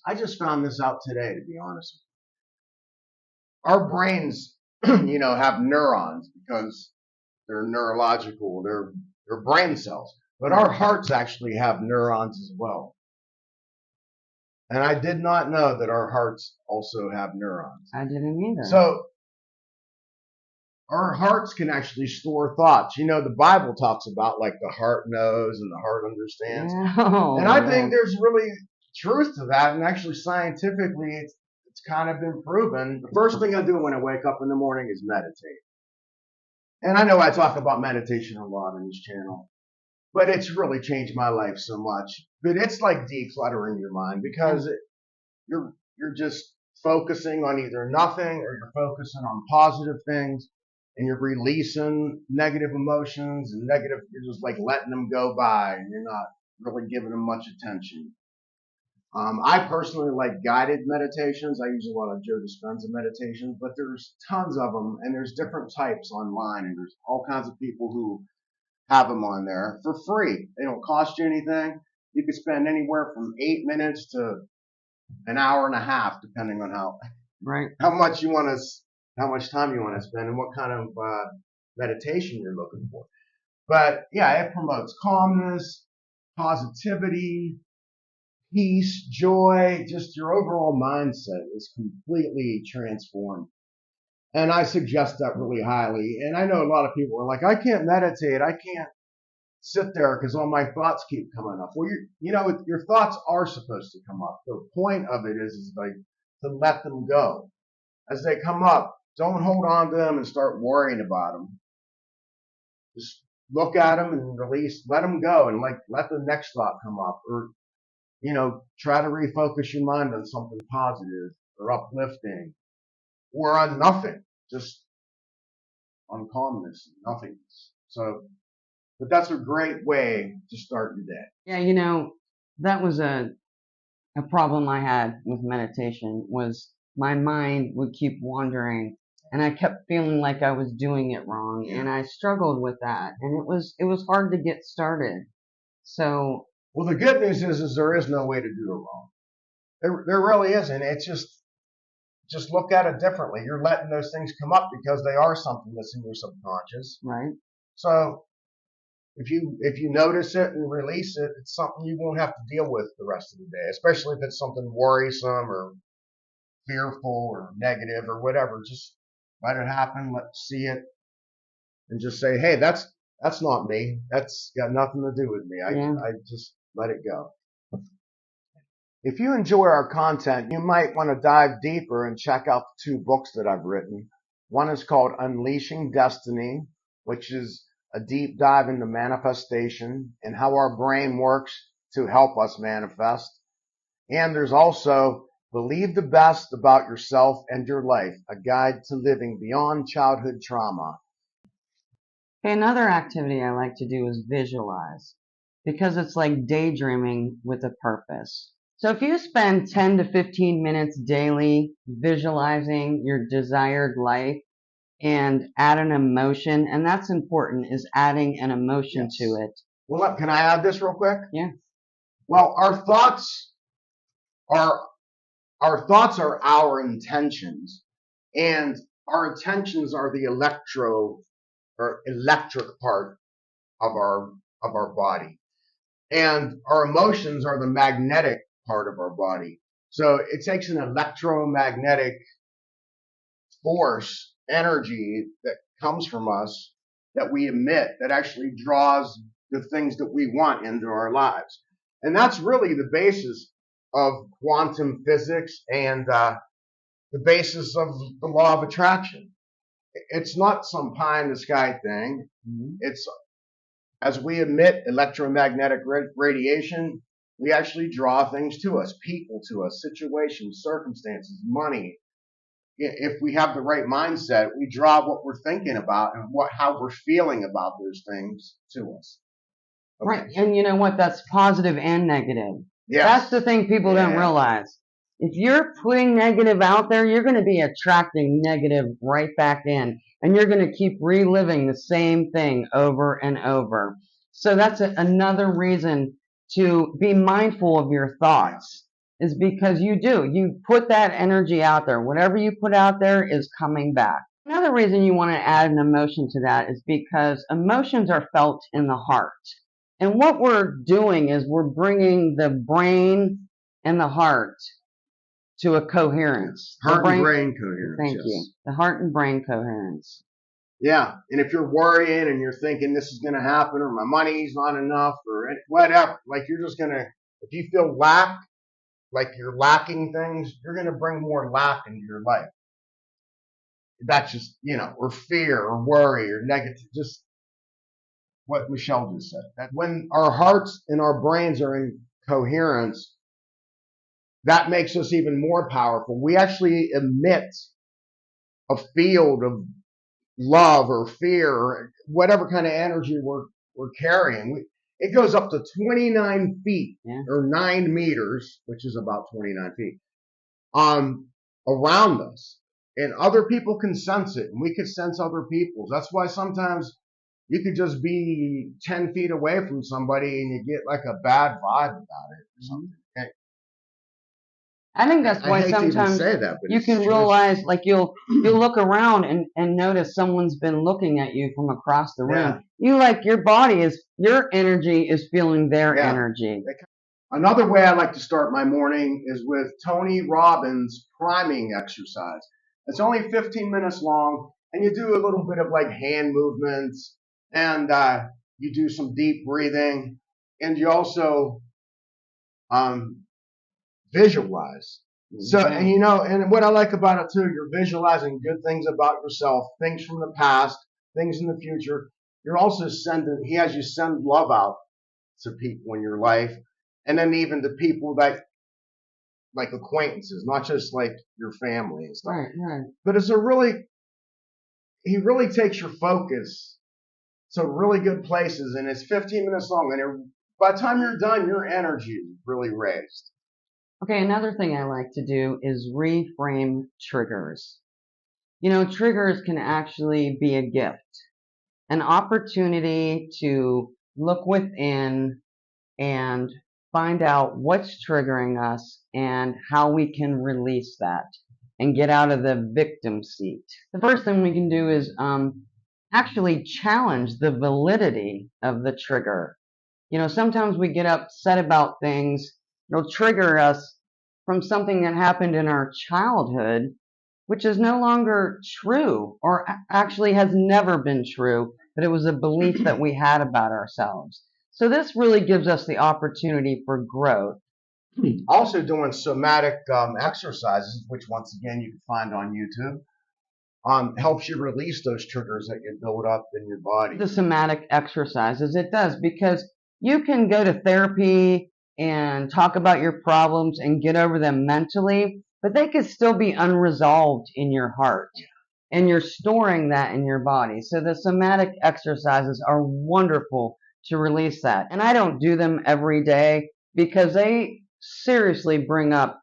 I just found this out today, to be honest. Our brains, have neurons because they're neurological, they're brain cells. But our hearts actually have neurons as well. And I did not know that our hearts also have neurons. I didn't either. So our hearts can actually store thoughts. The Bible talks about like the heart knows and the heart understands. And I think there's really truth to that. And actually scientifically, it's kind of been proven. The first thing I do when I wake up in the morning is meditate. And I know I talk about meditation a lot on this channel, but it's really changed my life so much. But it's like decluttering your mind because you're just focusing on either nothing or you're focusing on positive things, and you're releasing negative emotions and you're just like letting them go by, and you're not really giving them much attention. I personally like guided meditations. I use a lot of Joe Dispenza meditations, but there's tons of them, and there's different types online, and there's all kinds of people who have them on there for free. They don't cost you anything. You could spend anywhere from 8 minutes to an hour and a half, depending on how much time you want to spend and what kind of meditation you're looking for. But yeah, it promotes calmness, positivity, peace, joy, just your overall mindset is completely transformed. And I suggest that really highly. And I know a lot of people are like, I can't meditate. I can't sit there because all my thoughts keep coming up. Well, your thoughts are supposed to come up. The point of it is like to let them go. As they come up, don't hold on to them and start worrying about them. Just look at them and release, let them go, and like let the next thought come up, or try to refocus your mind on something positive or uplifting, or on nothing, just on calmness, nothingness. So, but that's a great way to start your day. Yeah, that was a problem I had with meditation, was my mind would keep wandering, and I kept feeling like I was doing it wrong, and I struggled with that, and it was hard to get started. So, well, the good news is there is no way to do it wrong. There really isn't. It's just look at it differently. You're letting those things come up because they are something that's in your subconscious. Right. So if you notice it and release it, it's something you won't have to deal with the rest of the day, especially if it's something worrisome or fearful or negative or whatever. Just let it happen, see it, and just say, hey, that's not me. That's got nothing to do with me. I just let it go. If you enjoy our content, you might want to dive deeper and check out the 2 books that I've written. One is called Unleashing Destiny, which is a deep dive into manifestation and how our brain works to help us manifest. And there's also Believe the Best About Yourself and Your Life, a guide to living beyond childhood trauma. Okay, another activity I like to do is visualize, because it's like daydreaming with a purpose. So if you spend 10 to 15 minutes daily visualizing your desired life and add an emotion, and that's important, is adding an emotion to it. Well, can I add this real quick? Yeah. Well, our thoughts are our intentions, and our intentions are the electric part of our body, and our emotions are the magnetic part of our body. So it takes an electromagnetic force, energy that comes from us that we emit that actually draws the things that we want into our lives. And that's really the basis of quantum physics and the basis of the law of attraction. It's not some pie in the sky thing. It's as we emit electromagnetic radiation, we actually draw things to us, people to us, situations, circumstances, money. If we have the right mindset, we draw what we're thinking about and how we're feeling about those things to us. Okay. Right, and you know what? That's positive and negative. Yes. That's the thing people don't realize. If you're putting negative out there, you're going to be attracting negative right back in, and you're going to keep reliving the same thing over and over. So that's another reason to be mindful of your thoughts. is because you put that energy out there. Whatever you put out there is coming back. Another reason you want to add an emotion to that is because emotions are felt in the heart. And what we're doing is we're bringing the brain and the heart to a coherence. Heart and brain coherence. Thank you. The heart and brain coherence. Yeah, and if you're worrying and you're thinking this is going to happen or my money's not enough or whatever, like you're just going to, if you feel lack, like you're lacking things, you're going to bring more lack into your life. That's just, or fear or worry or negative, just what Michelle just said. That when our hearts and our brains are in coherence, that makes us even more powerful. We actually emit a field of love or fear or whatever kind of energy we're carrying. It goes up to 29 feet or 9 meters, which is about 29 feet, around us. And other people can sense it, and we can sense other people's. That's why sometimes you could just be 10 feet away from somebody and you get like a bad vibe about it or something. I think that's why sometimes you can realize, like you'll look around and notice someone's been looking at you from across the room. You like your energy is feeling their energy. Another way I like to start my morning is with Tony Robbins' priming exercise. It's only 15 minutes long, and you do a little bit of like hand movements, and you do some deep breathing, and you also visualize. So, and and what I like about it too, you're visualizing good things about yourself, things from the past, things in the future. You're also he has you send love out to people in your life, and then even to people that, like acquaintances, not just like your family and stuff. Right. But he really takes your focus to really good places, and it's 15 minutes long, and by the time you're done, your energy is really raised. Okay, another thing I like to do is reframe triggers. Triggers can actually be a gift, an opportunity to look within and find out what's triggering us and how we can release that and get out of the victim seat. The first thing we can do is actually challenge the validity of the trigger. Sometimes we get upset about things. It'll trigger us from something that happened in our childhood, which is no longer true, or actually has never been true, but it was a belief that we had about ourselves. So this really gives us the opportunity for growth. Also doing somatic exercises, which once again you can find on YouTube, helps you release those triggers that you build up in your body. The somatic exercises, it does, because you can go to therapy and talk about your problems and get over them mentally, but they could still be unresolved in your heart, and you're storing that in your body. So the somatic exercises are wonderful to release that. And I don't do them every day because they seriously bring up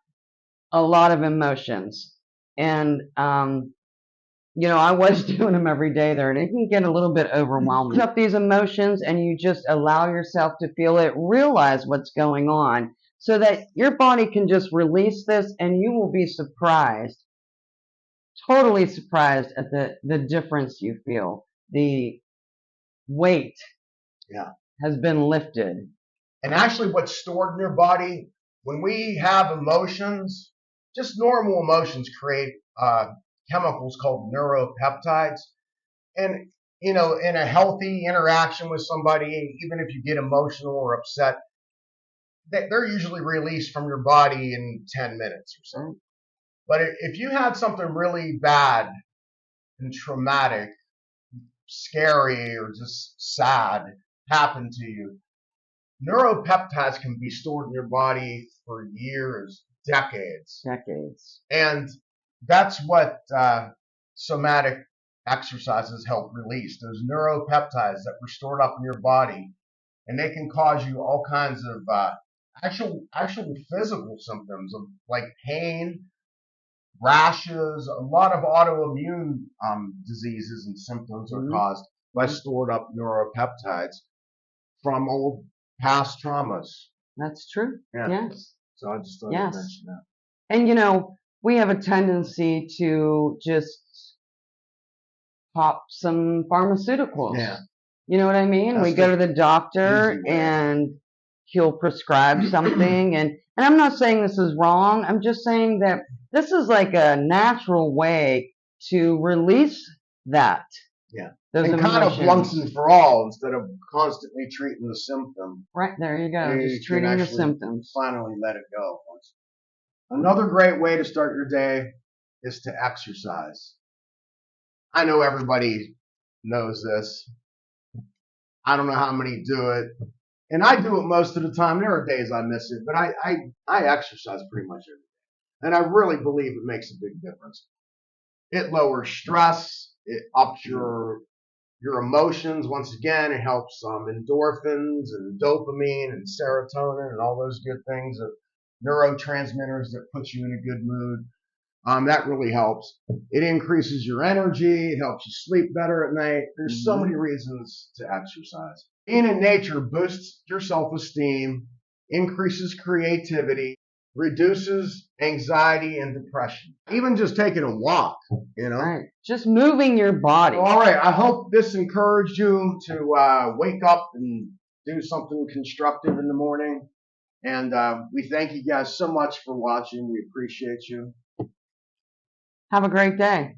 a lot of emotions. And I was doing them every day there, and it can get a little bit overwhelming. Up these emotions, and you just allow yourself to feel it, realize what's going on, so that your body can just release this, and you will be surprised, totally surprised at the difference you feel. The weight has been lifted. And actually what's stored in your body, when we have emotions, just normal emotions create chemicals called neuropeptides. And, in a healthy interaction with somebody, even if you get emotional or upset, they're usually released from your body in 10 minutes or so. But if you had something really bad and traumatic, scary, or just sad happen to you, neuropeptides can be stored in your body for years, decades. And that's what somatic exercises help release, those neuropeptides that were stored up in your body. And they can cause you all kinds of actual physical symptoms of like pain, rashes. A lot of autoimmune diseases and symptoms are caused by stored up neuropeptides from old past traumas. That's true. Yes. So I just thought I'd mention that. And we have a tendency to just pop some pharmaceuticals. Yeah. You know what I mean? That's we go to the doctor and he'll prescribe something. And I'm not saying this is wrong. I'm just saying that this is like a natural way to release that. Yeah. Those and emotions. Kind of once and for all, instead of constantly treating the symptom. Right, there you go. Just treating the symptoms. Finally let it go. Another great way to start your day is to exercise. I know everybody knows this. I don't know how many do it. And I do it most of the time. There are days I miss it, but I exercise pretty much every day. And I really believe it makes a big difference. It lowers stress. It ups your emotions. Once again, it helps endorphins and dopamine and serotonin and all those good things, neurotransmitters that put you in a good mood. That really helps. It increases your energy. It helps you sleep better at night. There's so many reasons to exercise. Being in nature boosts your self-esteem, increases creativity, reduces anxiety and depression. Even just taking a walk, Right. Just moving your body. All right. I hope this encouraged you to wake up and do something constructive in the morning. And we thank you guys so much for watching. We appreciate you. Have a great day.